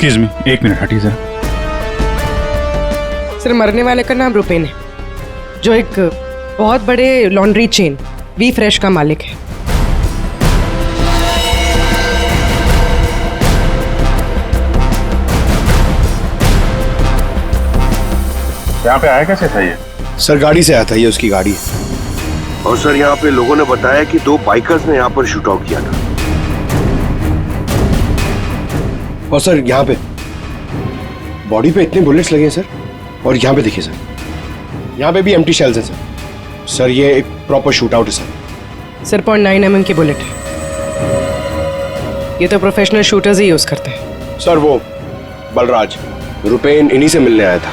Excuse me, एक minute हटिए जरा। सर, मरने वाले का नाम रुपेन है, जो एक बहुत बड़े लॉन्ड्री चेन वी फ्रेश का मालिक है। यहाँ पे आया कैसे था ये? सर गाड़ी से आया था, ये उसकी गाड़ी है। और सर यहाँ पे लोगों ने बताया कि 2 बाइकर्स ने यहाँ पर शूट आउट किया था। और सर यहाँ पे बॉडी पे इतने बुलेट्स लगे हैं सर, और यहाँ पे देखिए सर, यहाँ पे भी एम्प्टी शेल्स हैं सर। सर ये एक प्रॉपर शूट आउट है सर। सर 0.9 mm की बुलेट है, ये तो प्रोफेशनल शूटर्स ही यूज करते हैं। सर वो बलराज रुपेन इन्हीं से मिलने आया था।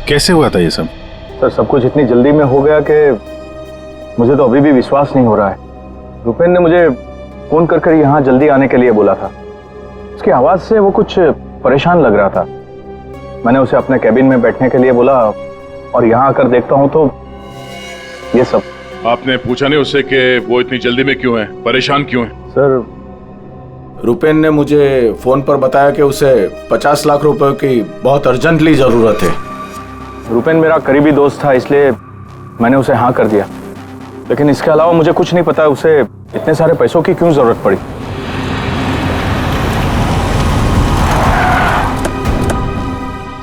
कैसे हुआ था ये सब? सर सब कुछ इतनी जल्दी में हो गया कि मुझे तो अभी भी विश्वास नहीं हो रहा है। रुपेन ने मुझे फोन कर यहाँ जल्दी आने के लिए बोला था। उसकी आवाज से वो कुछ परेशान लग रहा था। मैंने उसे अपने कैबिन में बैठने के लिए बोला और यहाँ आकर देखता हूँ तो ये सब। आपने पूछा नहीं उससे कि वो इतनी जल्दी में क्यों है, परेशान क्यों है? सर रुपेन ने मुझे फोन पर बताया कि उसे 50 लाख रुपए की बहुत अर्जेंटली जरूरत है। रुपेन मेरा करीबी दोस्त था, इसलिए मैंने उसे हाँ कर दिया। लेकिन इसके अलावा मुझे कुछ नहीं पता उसे इतने सारे पैसों की क्यों जरूरत पड़ी।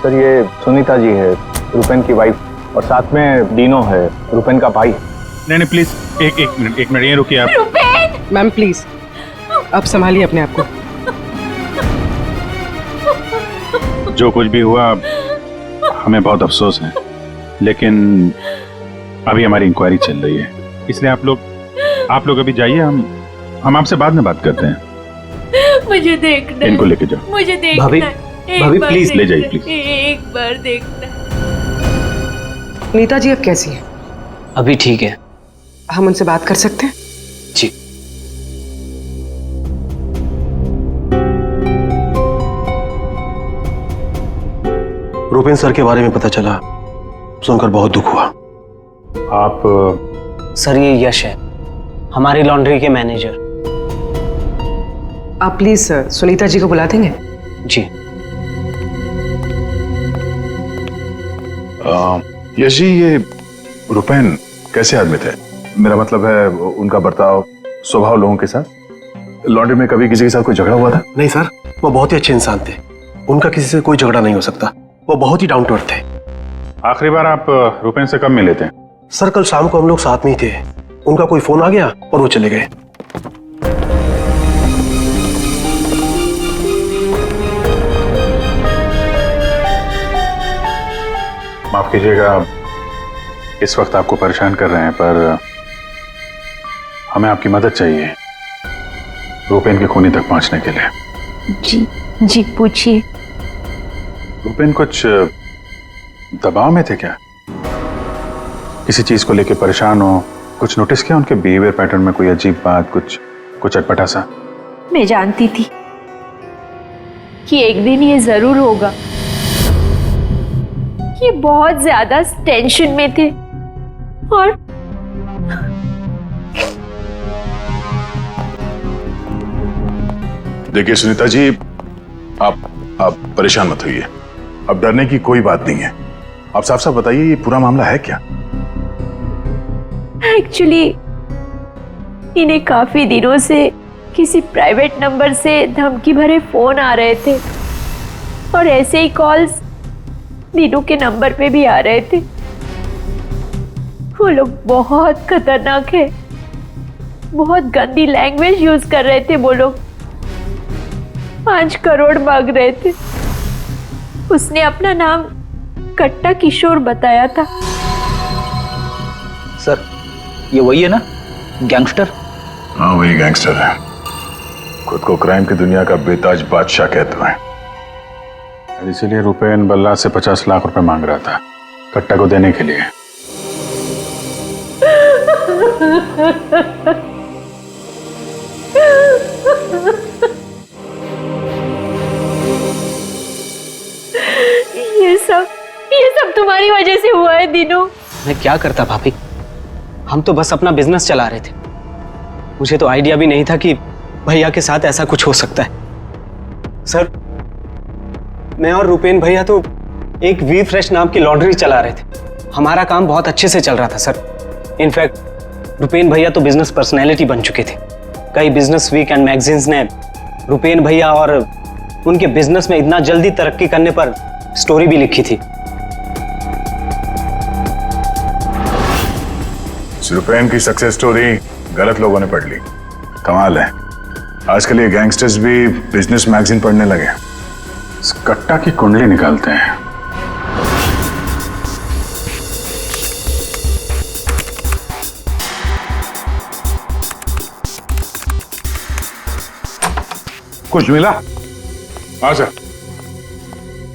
सर ये सुनीता जी है, रुपेन की वाइफ, और साथ में डीनो है, रुपेन का भाई। नहीं प्लीज एक मिनट ये रुकिए आप। मैम प्लीज आप संभालिए अपने आप को। जो कुछ भी हुआ हमें बहुत अफसोस है, लेकिन अभी हमारी इंक्वायरी चल रही है, इसलिए आप लोग अभी जाइए, हम आपसे बाद में बात करते हैं। मुझे देखना, इनको लेके जाओ। मुझे देखना, भाभी प्लीज ले जाइए प्लीज। एक बार देखना। नीता जी अब कैसी है? अभी ठीक है। हम उनसे बात कर सकते हैं? जी। रुपेन सर के बारे में पता चला, सुनकर बहुत दुख हुआ। आप सर ये यश है, हमारी लॉन्ड्री के मैनेजर। आप प्लीज सुनीता जी को बुला देंगे? जी। यश जी, ये रुपेन कैसे आदमी थे? मेरा मतलब है उनका बर्ताव, स्वभाव लोगों के साथ। लॉन्ड्री में कभी किसी के साथ कोई झगड़ा हुआ था? नहीं सर, वो बहुत ही अच्छे इंसान थे, उनका किसी से कोई झगड़ा नहीं हो सकता। वो बहुत ही डाउन टू अर्थ थे। आखिरी बार आप रुपेन से कब मिले थे? सर कल शाम को हम लोग साथ में ही थे, उनका कोई फोन आ गया और वो चले गए। माफ कीजिएगा इस वक्त आपको परेशान कर रहे हैं, पर हमें आपकी मदद चाहिए रुपेन के खूनी तक पहुंचने के लिए। जी पूछिए। रुपेन कुछ दबाव में थे क्या? किसी चीज को लेके परेशान हो? कुछ नोटिस किया उनके बिहेवियर पैटर्न में? कोई अजीब बात, कुछ अटपटा सा? मैं जानती थी कि एक दिन ये जरूर होगा। ये बहुत ज्यादा टेंशन में थे और देखिए सुनीता जी, आप परेशान मत होइए। अब डरने की कोई बात नहीं है। आप साफ साफ बताइए ये पूरा मामला है क्या? एक्चुअली इन्हें काफी दिनों से किसी प्राइवेट नंबर से धमकी भरे फोन आ रहे थे और ऐसे ही कॉल्स दीनू के नंबर पे भी आ रहे थे। वो लोग बहुत खतरनाक है, बहुत गंदी लैंग्वेज यूज कर रहे थे। वो लोग 5 करोड़ मांग रहे थे। उसने अपना नाम कट्टा किशोर बताया था। सर ये वही है ना, गैंगस्टर? हाँ वही गैंगस्टर है, खुद को क्राइम की दुनिया का बेताज बादशाह कहते हैं। इसीलिए रुपेन बल्ला से 50 लाख रुपए मांग रहा था कट्टा को देने के लिए। ये सब तुम्हारी वजह से हुआ है दीनू। मैं क्या करता भाभी, हम तो बस अपना बिजनेस चला रहे थे। मुझे तो आइडिया भी नहीं था कि भैया के साथ ऐसा कुछ हो सकता है। सर, मैं और रुपेन भैया तो एक वी फ्रेश नाम की लॉन्ड्री चला रहे थे। हमारा काम बहुत अच्छे से चल रहा था सर। इनफैक्ट रुपेन भैया तो बिजनेस पर्सनैलिटी बन चुके थे। कई बिजनेस वीक एंड मैगजीन्स ने रुपेन भैया और उनके बिजनेस में इतना जल्दी तरक्की करने पर स्टोरी भी लिखी थी। रुपेन की सक्सेस स्टोरी गलत लोगों ने पढ़ ली। कमाल है, आजकल ये गैंगस्टर्स भी बिजनेस मैगजीन पढ़ने लगे। इस कट्टा की कुंडली निकालते हैं। कुछ मिला? हाँ सर।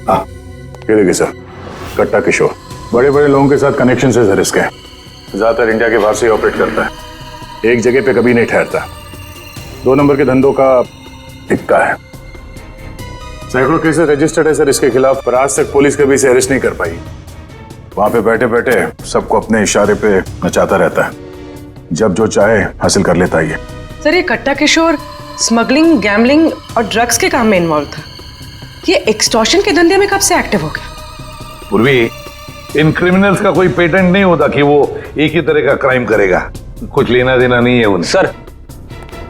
हाँ, ये देखिए सर, कट्टा किशोर बड़े बड़े लोगों के साथ कनेक्शन से सर इसके। ज्यादातर इंडिया के बाहर से ऑपरेट करता है, एक जगह पे कभी नहीं ठहरता। 2 नंबर के धंधों का टिक्का है। सैकड़ों केसेस रजिस्टर्ड है सर इसके खिलाफ, पर आज तक पुलिस कभी इसे अरेस्ट नहीं कर पाई। वहां पे बैठे बैठे सबको अपने इशारे पे नचाता रहता है, जब जो चाहे हासिल कर लेता है। सर, ये कट्टा किशोर स्मगलिंग, गैम्बलिंग और ड्रग्स के काम में इन्वॉल्व था। ये एक्सटॉर्शन के धंधे में कब से एक्टिव हो गया? पूर्वी, इन क्रिमिनल्स का कोई पेटेंट नहीं होता कि वो एक ही तरह का क्राइम करेगा। कुछ लेना देना नहीं है उन्हें। सर,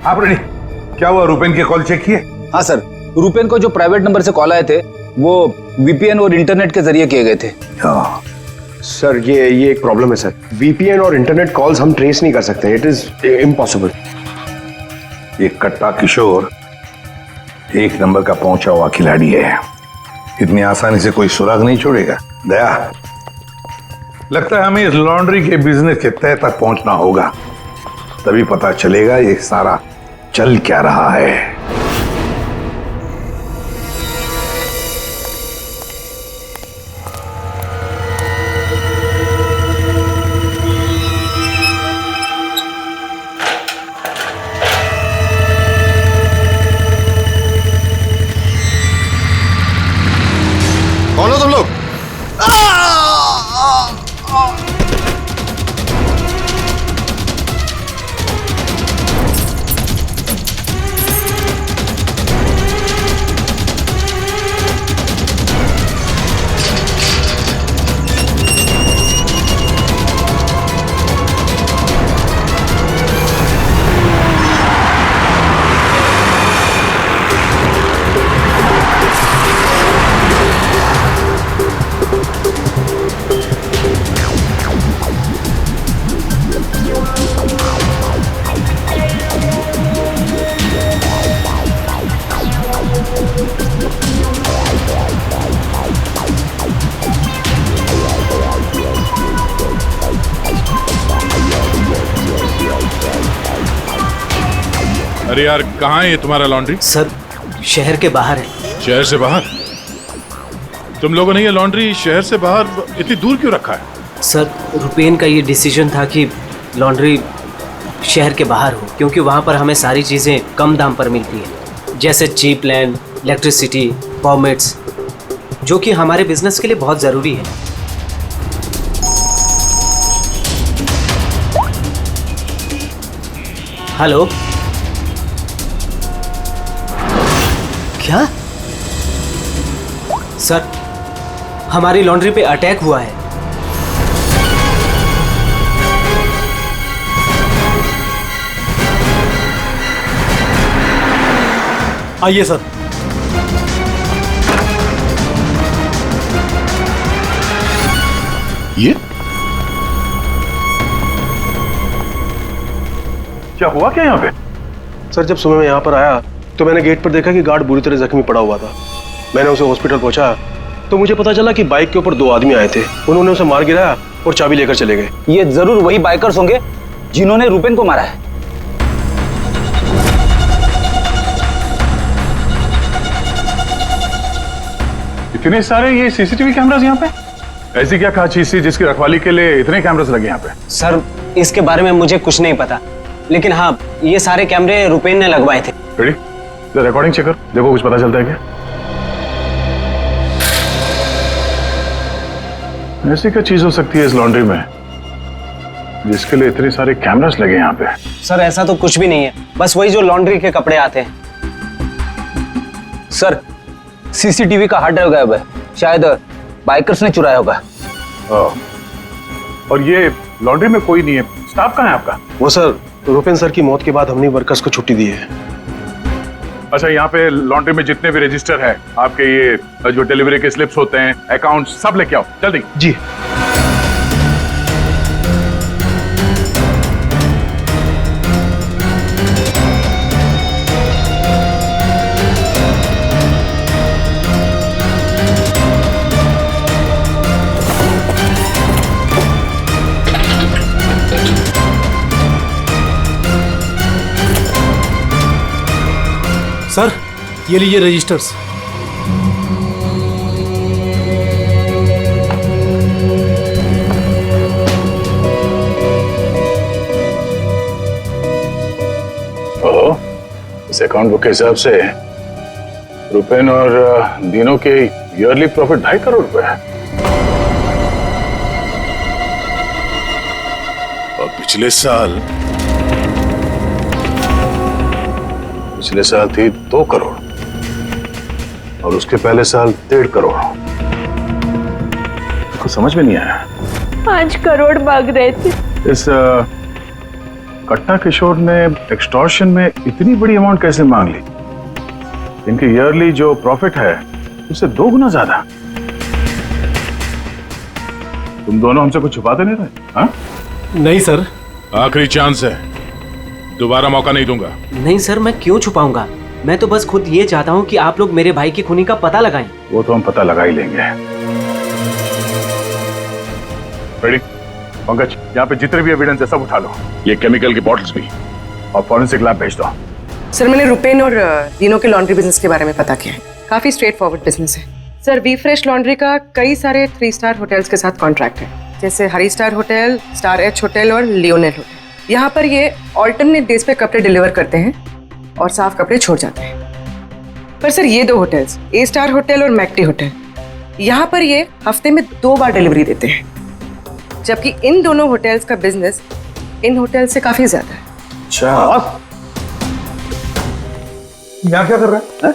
आप रेडी? क्या हुआ, रुपेन के कॉल चेक किए? हाँ सर, रुपेन को जो प्राइवेट नंबर से कॉल आए थे वो वीपीएन और इंटरनेट के जरिए किए गए थे। हाँ सर, ये एक प्रॉब्लम है सर। वीपीएन और इंटरनेट कॉल्स हम ट्रेस नहीं कर सकते। It is impossible. ये कट्टा किशोर 1 नंबर का पहुंचा हुआ खिलाड़ी है, इतनी आसानी से कोई सुराग नहीं छोड़ेगा। दया, लगता है हमें इस लॉन्ड्री के बिजनेस के तह तक पहुंचना होगा, तभी पता चलेगा ये सारा चल क्या रहा है। कौन हो तुम लोग? अरे यार, कहाँ है ये तुम्हारा लॉन्ड्री? सर, शहर के बाहर है। शहर से बाहर? तुम लोगों ने ये लॉन्ड्री शहर से बाहर इतनी दूर क्यों रखा है? सर, रुपेन का ये डिसीजन था कि लॉन्ड्री शहर के बाहर हो, क्योंकि वहाँ पर हमें सारी चीज़ें कम दाम पर मिलती हैं, जैसे चीप लैंड, इलेक्ट्रिसिटी, परमिट्स, जो कि हमारे बिजनेस के लिए बहुत ज़रूरी है। हेलो, क्या? सर, हमारी लॉन्ड्री पे अटैक हुआ है। आइए सर। ये क्या हुआ क्या यहाँ पे? सर, जब सुबह मैं यहाँ पर आया तो मैंने गेट पर देखा कि गार्ड बुरी तरह जख्मी पड़ा हुआ था। मैंने उसे हॉस्पिटल पहुंचाया तो मुझे पता चला कि बाइक के ऊपर 2 आदमी आए थे। उन्होंने उसे मार गिराया और चाबी लेकर चले गए। ये जरूर वही बाइकर्स होंगे जिन्होंने रुपेन को मारा है। इतने सारे ये सीसीटीवी कैमरास यहाँ पे? ऐसी क्या खास चीज थी जिसकी रखवाली के लिए इतने कैमरास लगे यहाँ पे? सर, इसके बारे में मुझे कुछ नहीं पता, लेकिन हाँ, ये सारे कैमरे रुपेन ने लगवाए थे। रेडी? रिकॉर्डिंग चेक कर, देखो कुछ पता चलता है क्या? ऐसी क्या चीज हो सकती है इस लॉन्ड्री में जिसके लिए इतने सारे कैमरास लगे यहाँ पे? सर, ऐसा तो कुछ भी नहीं है, बस वही जो लॉन्ड्री के कपड़े आते हैं। सर, सीसीटीवी का हार्ड ड्राइव गायब है, शायद बाइकर्स ने चुराया होगा। और ये लॉन्ड्री में कोई नहीं है, स्टाफ कहाँ है आपका? वो सर, रुपेन सर की मौत के बाद हमने वर्कर्स को छुट्टी दी है। अच्छा, यहाँ पे लॉन्ड्री में जितने भी रजिस्टर है, आपके ये जो डिलीवरी के स्लिप्स होते हैं, अकाउंट, सब लेके आओ जल्दी। जी। सर, ये लीजिए रजिस्टर्स। ओह, इस अकाउंट बुक के हिसाब से रुपेन और दीनों के ईयरली प्रॉफिट 2.5 करोड़ रुपए है। और पिछले साल थी 2 करोड़ और उसके पहले साल 1.5 करोड़। कुछ समझ में नहीं आया। 5 करोड़ मांग रहे थे। इस कट्टा किशोर ने एक्सटॉर्शन में इतनी बड़ी अमाउंट कैसे मांग ली? इनके ईयरली जो प्रॉफिट है उससे 2 गुना ज्यादा। तुम दोनों हमसे कुछ छुपाते नहीं रहे? हाँ? नहीं सर। आखिरी चांस है, दोबारा मौका नहीं दूंगा। नहीं सर, मैं क्यों छुपाऊंगा? मैं तो बस खुद ये चाहता हूँ कि आप लोग मेरे भाई की खूनी का पता लगाएं। वो तो हम पता लगा ही लेंगे। रेडी? पंकज, यहाँ पे जितने भी एविडेंस है सब उठा लो, ये केमिकल की बॉटल्स भी, और फॉरेंसिक लैब भेज दो। सर, मैंने रुपेन और दीनों के लॉन्ड्री बिजनेस के बारे में पता किया है। काफी स्ट्रेट फॉरवर्ड बिजनेस है सर। वी फ्रेश लॉन्ड्री का कई सारे 3 स्टार होटल्स के साथ कॉन्ट्रैक्ट है, जैसे Hari star hotel, star H hotel और लियोनेल होटल। यहाँ पर ये ऑल्टरनेट डेज पे कपड़े डिलीवर करते हैं और साफ कपड़े छोड़ जाते हैं। पर सर, ये 2 होटल्स, ए स्टार होटल और मैक्टी होटल, यहाँ पर ये हफ्ते में 2 बार डिलीवरी देते हैं, जबकि इन दोनों होटल्स का बिजनेस इन होटल से काफी ज्यादा है। अच्छा, यहाँ क्या कर रहा है?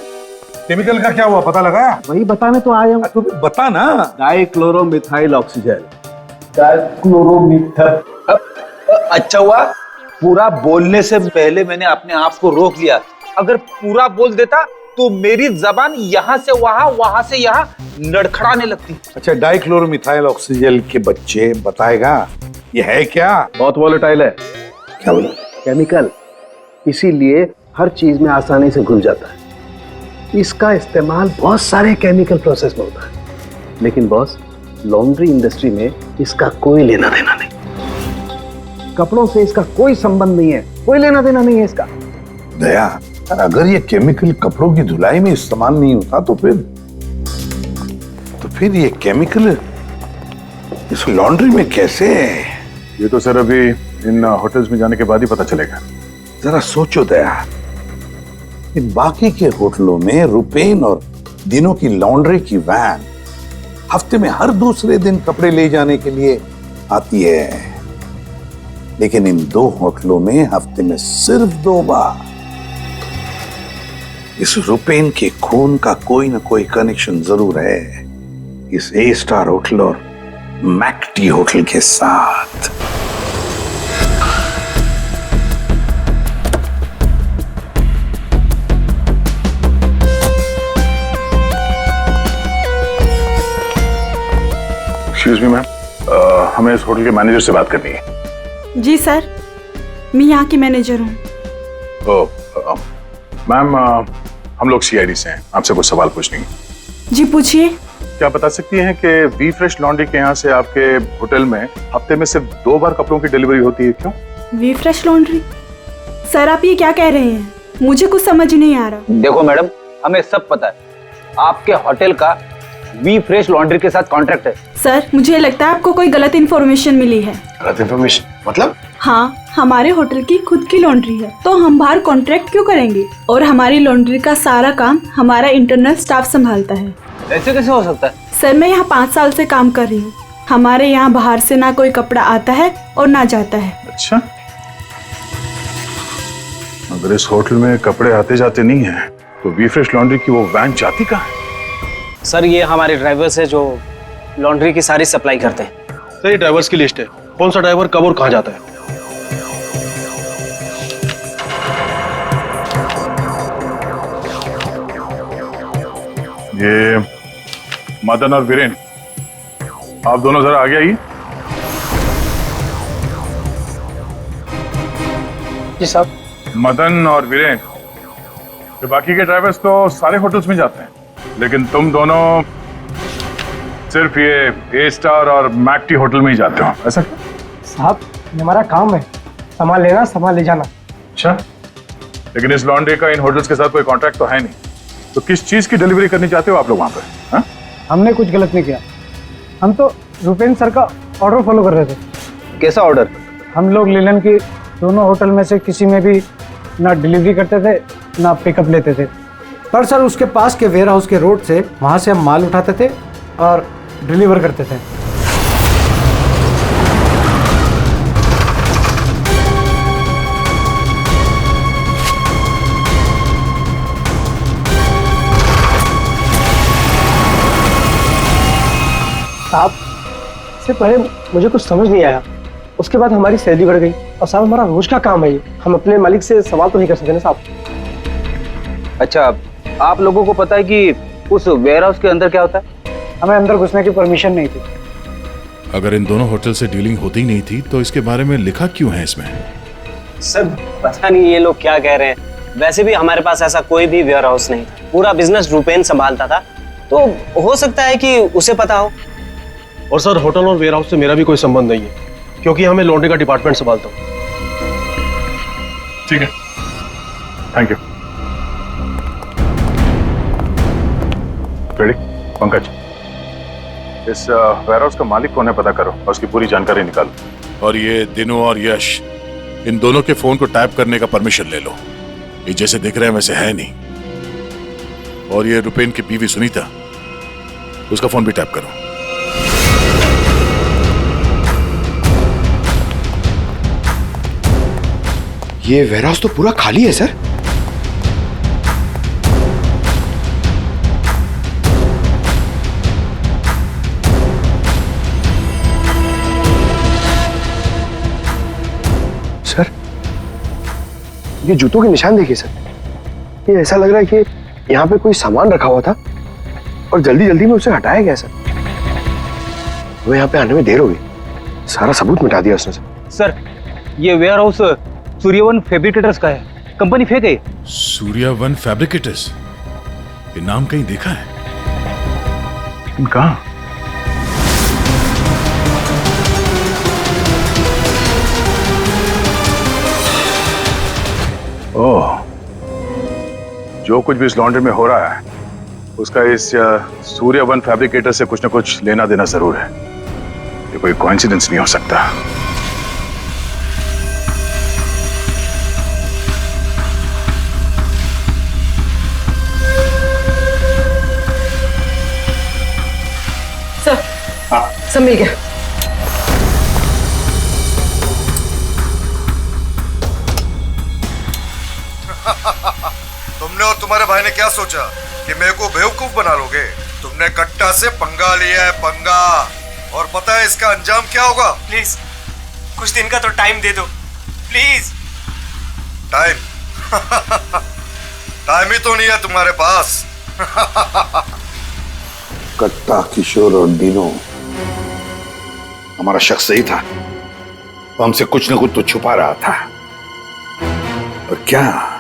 केमिकल का क्या हुआ, पता लगाया? वही बताने तो आया हूँ। तो बता ना। डाइक्लोरोमिथाइल ऑक्सीजन। डाइक्लोरोमिथाइल। अच्छा हुआ पूरा बोलने से पहले मैंने अपने आप को रोक लिया। अगर पूरा बोल देता तो मेरी जबान यहाँ से वहां, वहां से यहाँ लड़खड़ाने लगती। अच्छा, डाइक्लोरोमिथाइल ऑक्सीजन के बच्चे बताएगा ये है क्या? बहुत वॉलेटाइल है। क्या बोला? केमिकल, इसीलिए हर चीज में आसानी से घुल जाता है। इसका इस्तेमाल बहुत सारे केमिकल प्रोसेस में होता है, लेकिन बॉस, लॉन्ड्री इंडस्ट्री में इसका कोई लेना देना नहीं। कपड़ों से इसका कोई संबंध नहीं है, कोई लेना देना नहीं है इसका। दया, अगर ये केमिकल कपड़ों की धुलाई में इस्तेमाल नहीं होता तो फिर ये केमिकल इस लॉन्ड्री में कैसे? ये तो सर अभी इन होटल्स में जाने के बाद ही पता चलेगा। जरा सोचो दया, इन बाकी के होटलों में रुपेन और दिनों की लॉन्ड्री की वैन हफ्ते में हर दूसरे दिन कपड़े ले जाने के लिए आती है, लेकिन इन 2 होटलों में हफ्ते में सिर्फ 2 बार। इस रुपेन के खून का कोई ना कोई कनेक्शन जरूर है इस ए स्टार होटल और मैक्टी होटल के साथ। एक्सक्यूज मी मैम, हमें इस होटल के मैनेजर से बात करनी है। जी सर, मैं यहाँ की मैनेजर हूँ। मैम, हम लोग सीआईडी से हैं, आपसे कुछ सवाल पूछने हैं। जी पूछिए। क्या बता सकती हैं कि वी फ्रेश लॉन्ड्री के यहाँ से आपके होटल में हफ्ते में सिर्फ 2 बार कपड़ों की डिलीवरी होती है, क्यों? We fresh laundry? सर, आप ये क्या कह रहे हैं? मुझे कुछ समझ नहीं आ रहा। देखो मैडम, हमें सब पता है, आपके होटल का वी फ्रेश लॉन्ड्री के साथ कॉन्ट्रैक्ट है। सर, मुझे लगता है आपको कोई गलत इन्फॉर्मेशन मिली है। गलत इन्फॉर्मेशन मतलब? हाँ, हमारे होटल की खुद की लॉन्ड्री है, तो हम बाहर कॉन्ट्रैक्ट क्यों करेंगे? और हमारी लॉन्ड्री का सारा काम हमारा इंटरनल स्टाफ संभालता है। ऐसे कैसे हो सकता है? सर, मैं यहाँ 5 साल से काम कर रही हूँ। हमारे यहाँ बाहर से ना कोई कपड़ा आता है और ना जाता है। अच्छा, अगर इस होटल में कपड़े आते जाते नहीं है तो वी फ्रेश लॉन्ड्री की वो वैन जाती कहाँ है? सर ये हमारे ड्राइवर्स है जो लॉन्ड्री की सारी सप्लाई करते हैं। सर ये ड्राइवर्स की लिस्ट है, कौन सा ड्राइवर कब और कहाँ जाता है। ये मदन और वीरेन, आप दोनों जरा आगे आइए। जी साहब। मदन और वीरेन, ये बाकी के ड्राइवर्स तो सारे होटल्स में जाते हैं, लेकिन तुम दोनों सिर्फ ये ए स्टार और मैक टी होटल में ही जाते हो, ऐसा क्यों? साहब ये हमारा काम है, सामान लेना सामान ले जाना। अच्छा, लेकिन इस लॉन्ड्री का इन होटल्स के साथ कोई कॉन्ट्रैक्ट तो है नहीं, तो किस चीज की डिलीवरी करनी चाहते हो आप लोग वहां पर? हाँ? हमने कुछ गलत नहीं किया, हम तो रुपेन सर का ऑर्डर फॉलो कर रहे थे। कैसा ऑर्डर? हम लोग लीलन की दोनों होटल में से किसी में भी ना डिलीवरी करते थे ना पिकअप लेते थे, पर सर उसके पास के वेयर हाउस के रोड से वहाँ से हम माल उठाते थे और डिलीवर करते थे। साहब इससे पहले मुझे कुछ समझ नहीं आया, उसके बाद हमारी सैलरी बढ़ गई और साहब हमारा रोज का काम है ये, हम अपने मालिक से सवाल तो नहीं कर सकते ना साहब। अच्छा, आप लोगों को पता है कि उस वेयर हाउस के अंदर क्या होता है? हमें अंदर घुसने की परमिशन नहीं थी। अगर इन दोनों होटल से डीलिंग होती नहीं थी तो इसके बारे में लिखा क्यों है इसमें? सर पता नहीं ये लोग क्या कह रहे हैं, वैसे भी हमारे पास ऐसा कोई भी वेयर हाउस नहीं था, पूरा बिजनेस रुपेन संभालता था, तो हो सकता है कि उसे पता हो। और सर होटल और वेयर हाउस से मेरा भी कोई संबंध नहीं है, क्योंकि हमें लॉन्ड्री का डिपार्टमेंट संभालता हूँ। ठीक है, थैंक यू। रेडी? पंकज, इस वेयर हाउस का मालिक कौन है पता करो और उसकी पूरी जानकारी निकालो। और ये दिनों और यश, इन दोनों के फोन को टैप करने का परमिशन ले लो, ये जैसे दिख रहे हैं वैसे है नहीं। और ये रुपेन की बीवी सुनीता, उसका फोन भी टैप करो। ये वेयर हाउस तो पूरा खाली है सर। सर ये जूतों के निशान देखिए सर, ये ऐसा लग रहा है कि यहाँ पे कोई सामान रखा हुआ था और जल्दी जल्दी में उसे हटाया गया सर। हमें यहाँ पे आने में देर हो गई, सारा सबूत मिटा दिया उसने सर। सर ये वेयर हाउस सूर्यवन फैब्रिकेटर्स का है, कंपनी फेक है। सूर्यवन फैब्रिकेटर्स, ये नाम कहीं देखा है? लेकिन कहाँ? ओह, जो कुछ भी इस लॉन्ड्री में हो रहा है उसका इस सूर्यवन फैब्रिकेटर से कुछ ना कुछ लेना देना जरूर है। ये कोई कोइंसिडेंस नहीं हो सकता। सर, सब मिल गया। तुमने और तुम्हारे भाई ने क्या सोचा कि मेरे को बेवकूफ बना लोगे? तुमने कट्टा से पंगा लिया है, पंगा। और पता है इसका अंजाम क्या होगा? प्लीज कुछ दिन का तो टाइम दे दो प्लीज। टाइम? टाइम ही तो नहीं है तुम्हारे पास। कट्टा, किशोर और दीनो, हमारा शख्स सही था, वो हमसे कुछ ना कुछ तो छुपा रहा था। और क्या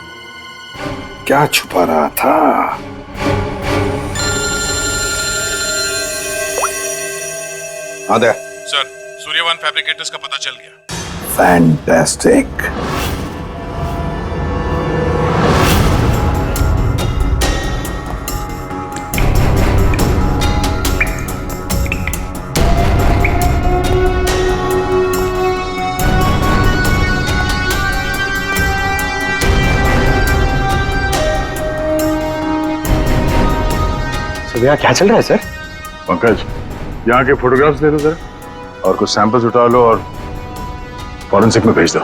क्या छुपा रहा था? आदे सर, सूर्यवन फैब्रिकेटर्स का पता चल गया। फैंटास्टिक। यहाँ क्या चल रहा है सर? पंकज, यहाँ के फोटोग्राफ्स ले लो जरा और कुछ सैंपल्स उठा लो और फॉरेंसिक में भेज दो।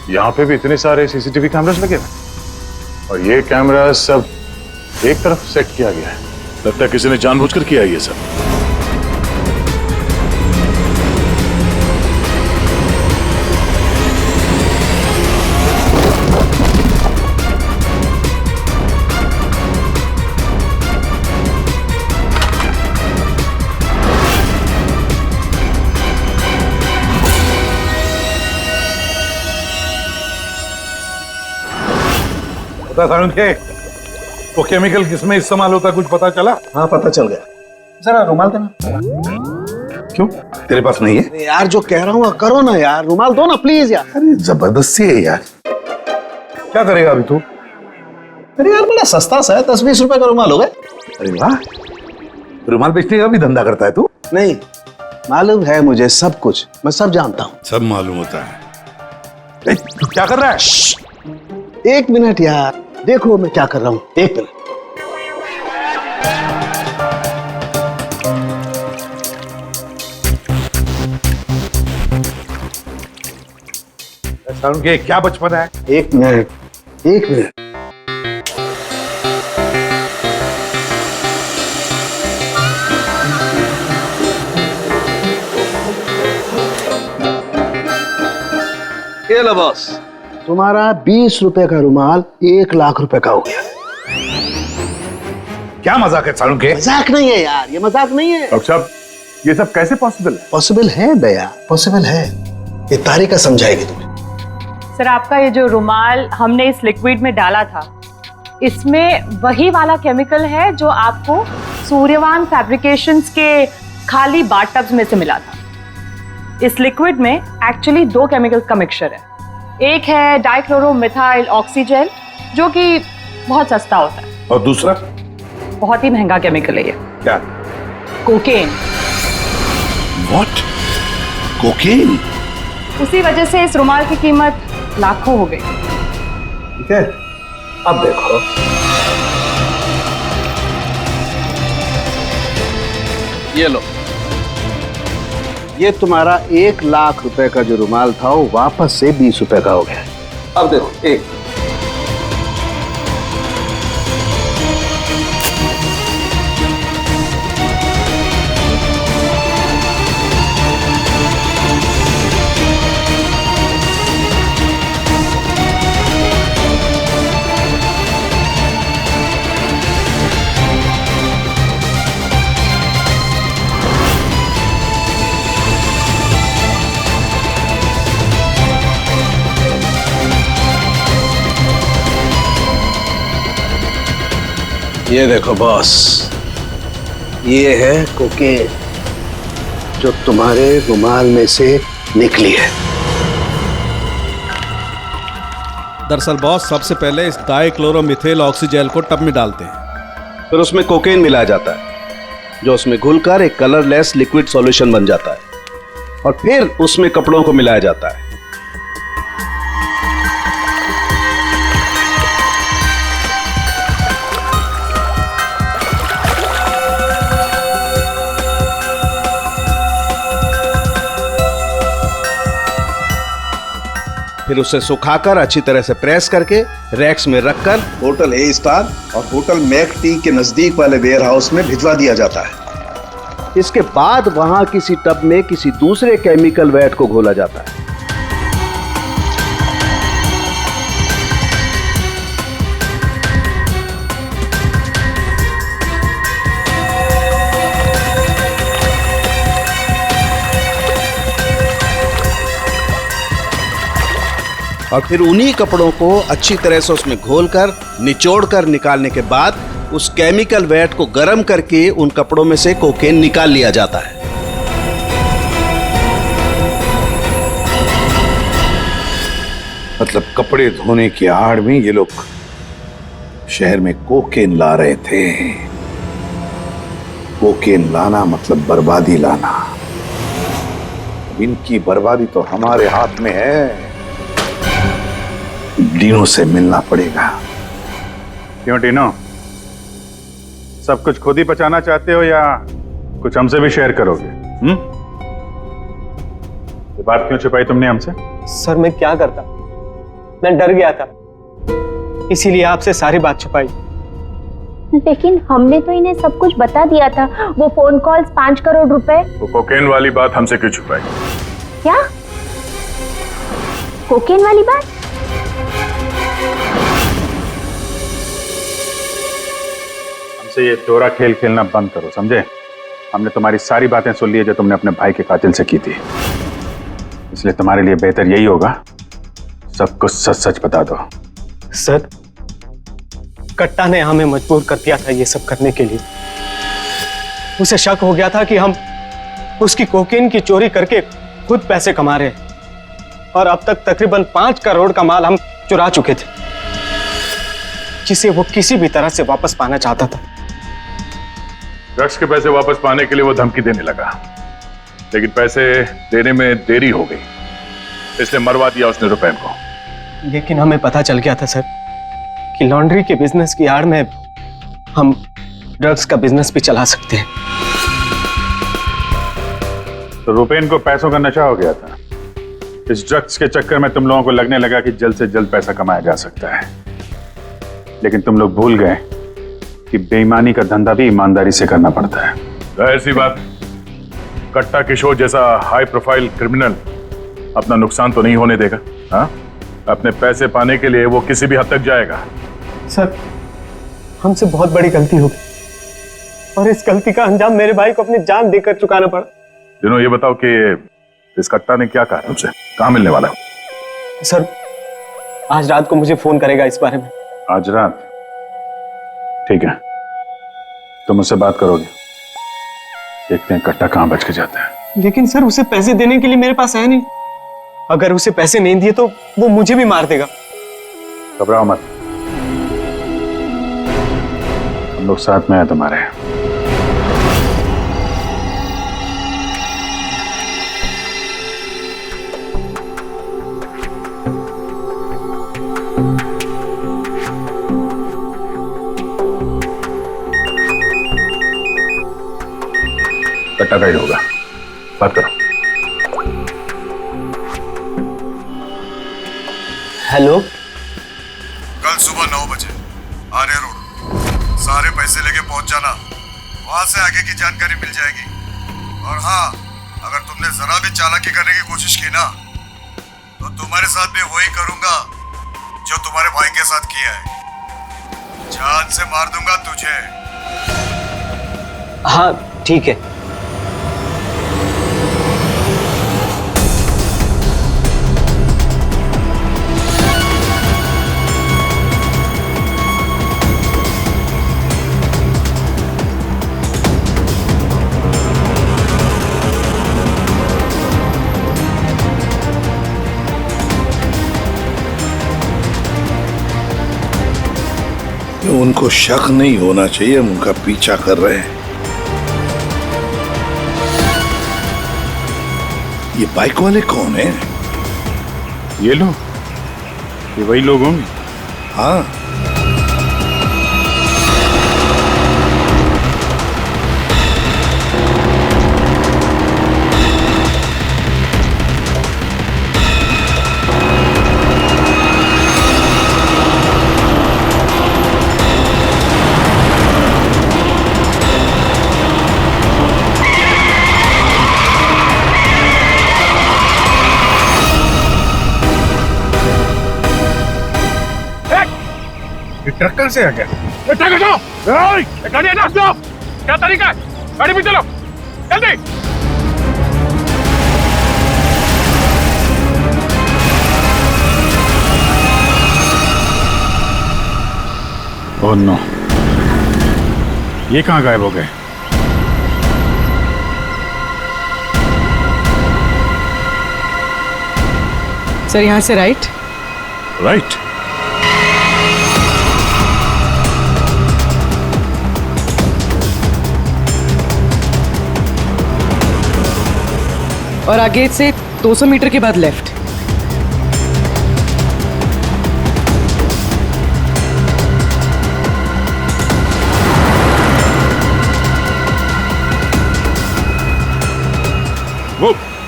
यहाँ पे भी इतने सारे सीसीटीवी कैमरास लगे हुए और ये कैमरा सब एक तरफ सेट किया गया है। लगता है किसी ने जानबूझकर किया है ये सब। के वो केमिकल किसमें इस्तेमाल होता कुछ पता चला? हाँ पता चल गया। जरा रुमाल देना। क्यों तेरे पास नहीं है? अरे यार जो कह रहा हूँ करो ना यार, रुमाल दो ना प्लीज यार। अरे जबरदस्ती है यार। क्या करेगा अभी तू? अरे यार बड़ा सस्ता सा है, 10-20 रुपए का रुमाल होगा। अरे वाह, रुमाल बेचने का भी धंधा करता है तू? नहीं, मालूम है मुझे सब कुछ, मैं सब जानता हूँ। सब मालूम होता है। तू क्या कर रहा है? एक मिनट यार, देखो मैं क्या कर रहा हूँ, एक मिनट। के क्या बचपन है? एक मिनट, एक मिनट। ये लो बॉस, तुम्हारा 20 रुपए का रुमाल 1 लाख रुपए का हो गया। क्या मजाक है सालू के? मजाक नहीं है यार, ये मजाक नहीं है। डॉक्टर साहब, ये सब कैसे पॉसिबल है? पॉसिबल है दया, पॉसिबल है। ये तारिका समझाएगी तुम्हें। सर आपका ये जो रुमाल हमने इस लिक्विड में डाला था, इसमें वही वाला केमिकल है जो आपको सूर्यवान फैब्रिकेशंस के खाली बाथटब्स में से मिला था। इस लिक्विड में एक्चुअली 2 केमिकल्स का मिक्सचर है। एक है डाइक्लोरोमिथाइल ऑक्सीजेल जो कि बहुत सस्ता होता है, और दूसरा बहुत ही महंगा केमिकल है ये। क्या? कोकेन। व्हाट? कोकेन? उसी वजह से इस रुमाल की कीमत लाखों हो गई। ठीक है, अब देखो। ये लो, ये तुम्हारा 1 लाख रुपए का जो रुमाल था वो वापस से 20 रुपए का हो गया। अब देखो, एक ये देखो बॉस, ये है कोकेन जो तुम्हारे रुमाल में से निकली है। दरअसल बॉस, सबसे पहले इस डाइक्लोरोमिथाइल ऑक्सीजेल को टब में डालते हैं, फिर उसमें कोकेन मिलाया जाता है जो उसमें घुलकर एक कलरलेस लिक्विड सॉल्यूशन बन जाता है, और फिर उसमें कपड़ों को मिलाया जाता है। फिर उसे सुखाकर अच्छी तरह से प्रेस करके रैक्स में रखकर होटल ए स्टार और होटल मैक टी के नजदीक वाले वेयर हाउस में भिजवा दिया जाता है। इसके बाद वहां किसी टब में किसी दूसरे केमिकल वैट को घोला जाता है। और फिर उन्हीं कपड़ों को अच्छी तरह से उसमें घोलकर निचोड़कर निकालने के बाद उस केमिकल वैट को गर्म करके उन कपड़ों में से कोकेन निकाल लिया जाता है। मतलब कपड़े धोने की आड़ में ये लोग शहर में कोकेन ला रहे थे। कोकेन लाना मतलब बर्बादी लाना। इनकी बर्बादी तो हमारे हाथ में है। डीनो से मिलना पड़ेगा। क्यों टीनो, सब कुछ खुद ही बचाना चाहते हो या कुछ हमसे भी शेयर करोगे? ये बात क्यों छुपाई तुमने हमसे? सर मैं क्या करता, मैं डर गया था, इसीलिए आपसे सारी बात छुपाई। लेकिन हमने तो इन्हें सब कुछ बता दिया था। वो फोन कॉल्स, 5 करोड़ रुपए। वो कोकेन वाली बात हमसे क्यों छुपाई? क्या कोकेन वाली बात? हमसे ये डोरा खेल खेलना बंद करो, समझे? हमने तुम्हारी सारी बातें सुन ली है जो तुमने अपने भाई के कातिल से की थी, इसलिए तुम्हारे लिए बेहतर यही होगा सब कुछ सच सच बता दो। सर, कट्टा ने हमें मजबूर कर दिया था ये सब करने के लिए। उसे शक हो गया था कि हम उसकी कोकेन की चोरी करके खुद पैसे कमा रहे हैं और अब तक तकरीबन 5 करोड़ का माल हम चुरा चुके थे, जिसे वो किसी भी तरह से वापस पाना चाहता था। ड्रग्स के पैसे वापस पाने के लिए वो धमकी देने लगा, लेकिन पैसे देने में देरी हो गई, इसलिए मरवा दिया उसने रुपैन को। लेकिन हमें पता चल गया था सर कि लॉन्ड्री के बिजनेस की आड़ में हम ड्रग्स का बिजनेस भी चला सकते हैं। तो रुपैन को पैसों का नशा हो गया था। इस ड्रग्स के चक्कर में तुम लोगों को लगने लगा कि जल्द से जल्द पैसा कमाया जा सकता है, लेकिन तुम लोग भूल गए कि बेईमानी का धंधा भी ईमानदारी से करना पड़ता है। ऐसी बात, कट्टा किशोर जैसा हाई प्रोफाइल क्रिमिनल अपना नुकसान तो नहीं होने देगा। हाँ, अपने पैसे पाने के लिए वो किसी भी हद तक जाएगा। सर, हमसे बहुत बड़ी गलती हो गई और इस गलती का अंजाम मेरे भाई को अपनी जान देकर चुकाना पड़ा। दिनों, ये बताओ कि इस कट्टा ने क्या कहा तुमसे? कहाँ मिलने वाला? सर, आज रात को मुझे फोन करेगा इस बारे में। आज रात? ठीक है, तुम उससे बात करोगे, देखते हैं कट्टा कहाँ बच के जाता है। लेकिन सर, उसे पैसे देने के लिए मेरे पास है नहीं। अगर उसे पैसे नहीं दिए तो वो मुझे भी मार देगा। घबराओ मत, हम लोग साथ में हैं तुम्हारे। कट्टा गाइड होगा, बात करो। हेलो, कल सुबह 9 बजे आर्य रोड, सारे पैसे लेके पहुंच जाना, वहां से आगे की जानकारी मिल जाएगी। और हाँ, अगर तुमने जरा भी चालाकी करने की कोशिश की ना, तो तुम्हारे साथ भी वही करूंगा जो तुम्हारे भाई के साथ किया है। जान से मार दूंगा तुझे। हाँ ठीक है। उनको शक नहीं होना चाहिए, हम उनका पीछा कर रहे हैं। ये बाइक वाले कौन हैं? ये लोग, ये वही लोग होंगे। हाँ, ट्रक कहां से आ गया? ये ट्रक हटाओ! गाड़ी हटाओ! स्टॉप! क्या तरीका है? गाड़ी पे चलो, जल्दी! ओह नो, ये कहाँ गायब हो गए? सर, यहाँ से राइट। राइट? और आगे से 200 मीटर के बाद लेफ्ट।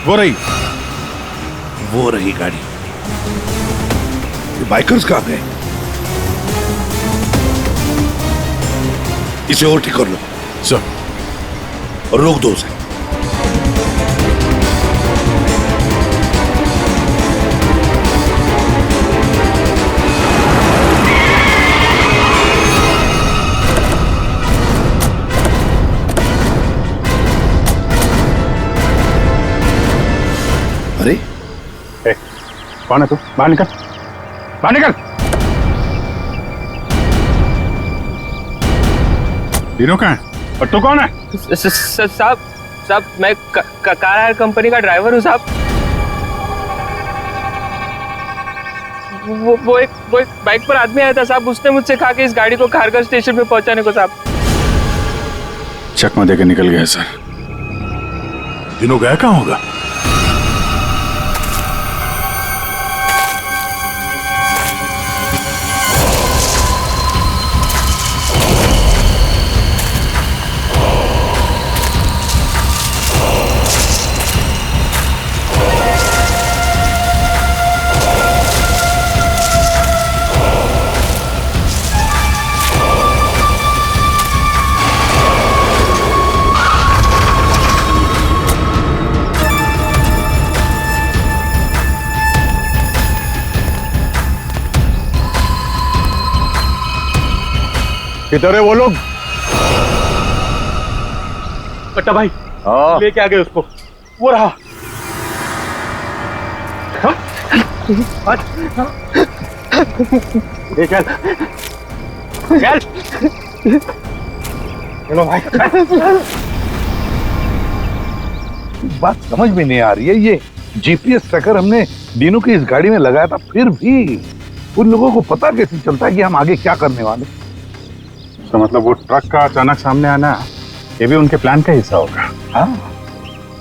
वो रही वो रही गाड़ी। ये बाइकर्स कहाँ गए? इसे और ठीक कर लो सर, और रोक दो उसे। अरे कौन है तू? बाहर निकल, बाहर निकल। तीनों कहाँ है और तू कौन है? साहब मैं कार हायर कंपनी का ड्राइवर हूँ साहब। वो एक बाइक पर आदमी आया था साहब, उसने मुझसे कहा कि इस गाड़ी को खारगर स्टेशन पे पहुंचाने को साहब। चकमा देकर निकल गया सर। तीनों गया कहाँ होगा? किधर है वो लोग? कट्टा भाई लेके आ गए उसको। वो रहा। चल चल चलो भाई। बात समझ में नहीं आ रही है, ये जीपीएस ट्रैकर हमने दीनू की इस गाड़ी में लगाया था, फिर भी उन लोगों को पता कैसे चलता है कि हम आगे क्या करने वाले? तो मतलब वो ट्रक का अचानक सामने आना ये भी उनके प्लान का हिस्सा होगा? हाँ,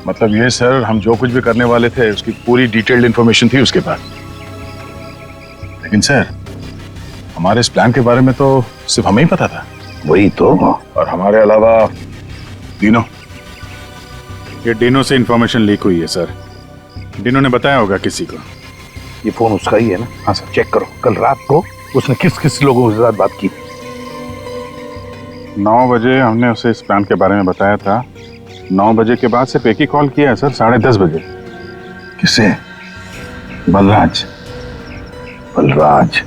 मतलब ये सर, हम जो कुछ भी करने वाले थे उसकी पूरी डिटेल्ड इंफॉर्मेशन थी उसके पास। लेकिन सर, हमारे इस प्लान के बारे में तो सिर्फ हमें ही पता था। वही तो। और हमारे अलावा डिनो। ये डिनो से इंफॉर्मेशन लीक हुई है सर। डिनो ने बताया होगा किसी को। ये फोन उसका ही है ना? हाँ सर। चेक करो कल रात को उसने किस किस लोगों के साथ बात की। 9 बजे हमने उसे इस प्लान के बारे में बताया था। 9 बजे के बाद सिर्फ एक ही कॉल किया है सर, 10:30 बजे। किसे? बलराज। बलराज।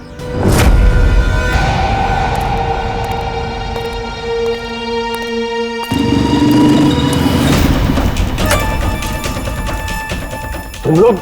तुम लोग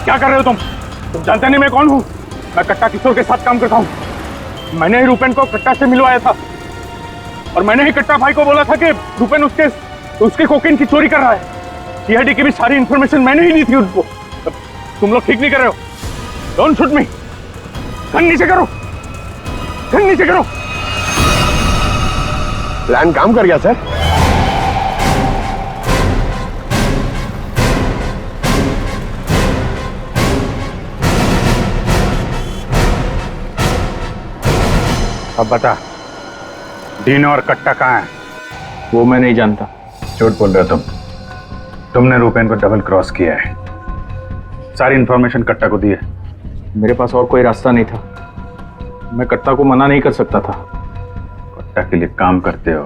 क्या कर रहे हो तुम जानते नहीं मैं कौन हूँ? मैं कट्टा किशोर के साथ काम करता हूँ। मैंने ही रूपेन को कट्टा से मिलवाया था और मैंने ही कट्टा भाई को बोला था कि रूपेन उसके कोकेन की चोरी कर रहा है। सीआईडी की भी सारी इंफॉर्मेशन मैंने ही दी थी उनको। तुम लोग ठीक नहीं कर रहे हो। Don't shoot me. गन नीचे करो, गन नीचे करो। प्लान काम कर गया सर। अब बता, डीनो और कट्टा कहाँ है? वो मैं नहीं जानता। झूठ बोल रहे हो तुमने रूपेन को डबल क्रॉस किया है। सारी इंफॉर्मेशन कट्टा को दी है। मेरे पास और कोई रास्ता नहीं था। मैं कट्टा को मना नहीं कर सकता था। कट्टा के लिए काम करते हो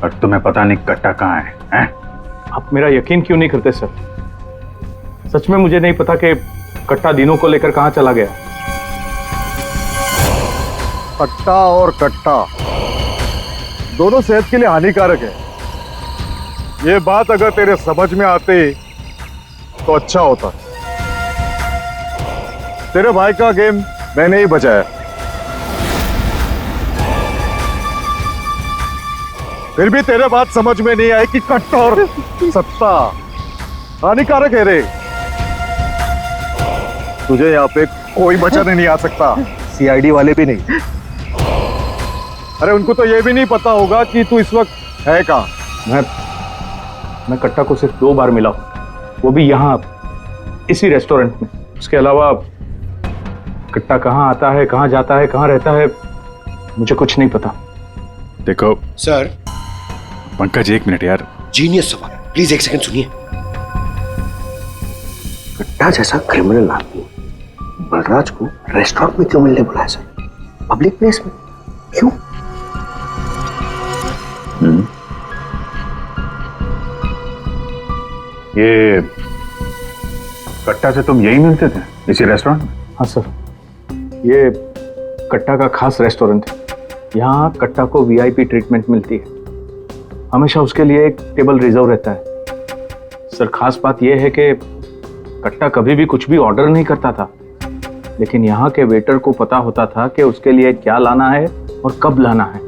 और तुम्हें पता नहीं कट्टा कहाँ है? आप मेरा यकीन क्यों नहीं करते सर? सच में मुझे नहीं पता कि कट्टा दिनों को लेकर कहाँ चला गया। कट्टा और कट्टा दोनों सेहत के लिए हानिकारक है। ये बात अगर तेरे समझ में आती तो अच्छा होता। तेरे भाई का गेम मैंने ही बचाया। फिर भी तेरे बात समझ में नहीं आई कि कट्टा और सत्ता हानिकारक है रे। तुझे यहाँ पे कोई बचाने नहीं आ सकता, सीआईडी वाले भी नहीं। अरे उनको तो ये भी नहीं पता होगा कि तू इस वक्त है कहाँ। मैं कट्टा को सिर्फ 2 बार मिला हूं, वो भी यहाँ इसी रेस्टोरेंट में। उसके अलावा कट्टा कहाँ आता है, कहाँ जाता है, कहाँ रहता है, मुझे कुछ नहीं पता। देखो सर। पंकज, 1 मिनट यार। जीनियस सवाल, प्लीज 1 सेकंड सुनिए। कट्टा जैसा क्रिमिनल आदमी बलराज को रेस्टोरेंट में क्यों मिलने बुलाया सर? पब्लिक प्लेस में क्यों? ये कट्टा से तुम यही मिलते थे, इसी रेस्टोरेंट में? हाँ सर, ये कट्टा का खास रेस्टोरेंट है। यहाँ कट्टा को वीआईपी ट्रीटमेंट मिलती है। हमेशा उसके लिए एक टेबल रिजर्व रहता है। सर, खास बात यह है कि कट्टा कभी भी कुछ भी ऑर्डर नहीं करता था, लेकिन यहाँ के वेटर को पता होता था कि उसके लिए क्या लाना है और कब लाना है।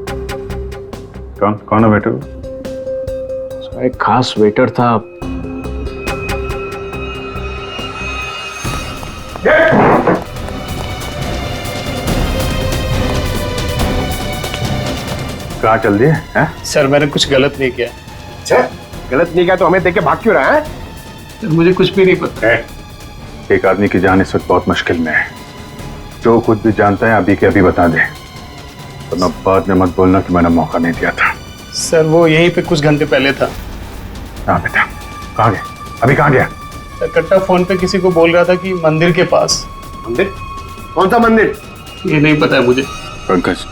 कौन है वेटर? उसका एक खास वेटर था। कहाँ चल दिए हैं? सर मैंने कुछ गलत नहीं किया। अच्छा, गलत नहीं किया तो हमें देख के भाग क्यों रहा है? सर मुझे कुछ भी नहीं पता। एक आदमी की जान इस वक्त बहुत मुश्किल में है। जो कुछ भी जानता है अभी के अभी बता दे, वरना बाद में मत बोलना कि मैंने मौका नहीं दिया था। सर वो यहीं पे कुछ घंटे पहले था। हाँ बेटा, कहाँ गया? अभी कहाँ गया? सर कट्टा फोन पे किसी को बोल रहा था कि मंदिर के पास। मंदिर? कौन सा मंदिर? ये नहीं पता है मुझे। पंकज,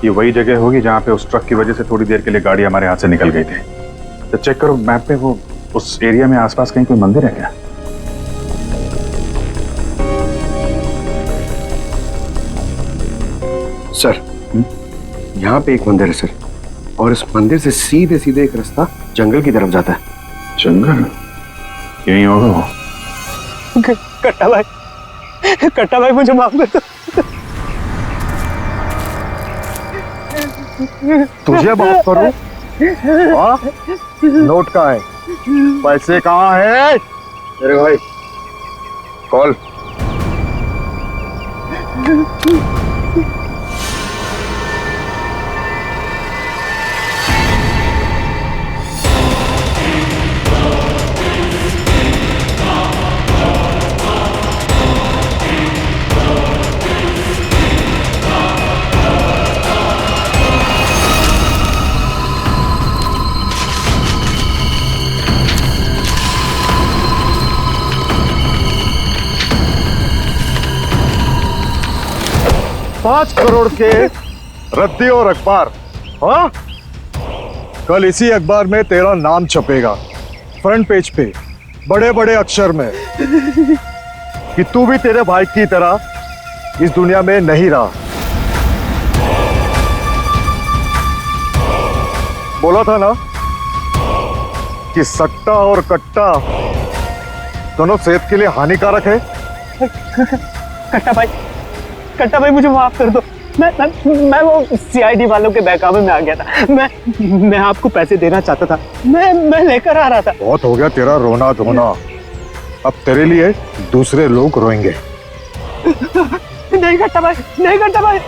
ये वही जगह होगी जहाँ पे उस ट्रक की वजह से थोड़ी देर के लिए गाड़ी हमारे हाथ से निकल गई थी। तो चेक करो मैप पे, वो उस एरिया में आसपास कहीं कोई मंदिर है क्या? सर, यहाँ पे एक मंदिर है सर, और इस मंदिर से सीधे सीधे एक रास्ता जंगल की तरफ जाता है। जंगल? यहीं होगा वो। कट्टा भाई मुझे माफ कर दो। तुझे माफ करूं? नोट कहाँ है? पैसे कहाँ है? अरे भाई कॉल। $5 करोड़ के रद्दी और अखबार। हाँ, कल इसी अखबार में तेरा नाम छपेगा, फ्रंट पेज पे बड़े बड़े अक्षर में, कि तू भी तेरे भाई की तरह इस दुनिया में नहीं रहा। बोला था ना कि सट्टा और कट्टा दोनों सेहत के लिए हानिकारक है। कट्टा भाई मुझे माफ कर दो। मैं वो सीआईडी वालों के बहकावे में आ गया था। मैं आपको पैसे देना चाहता था। मैं लेकर आ रहा था। बहुत हो गया तेरा रोना धोना, अब तेरे लिए दूसरे लोग रोएंगे। नहीं कट्टा भाई, नहीं कट्टा भाई।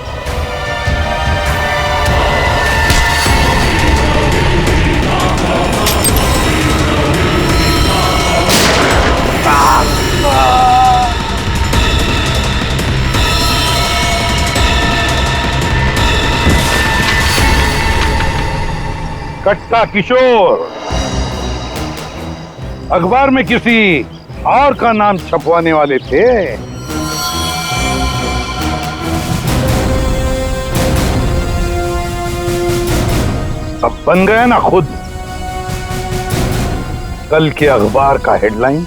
कट्टा किशोर अखबार में किसी और का नाम छपवाने वाले थे। अब बन गया ना खुद। कल के अखबार का हेडलाइन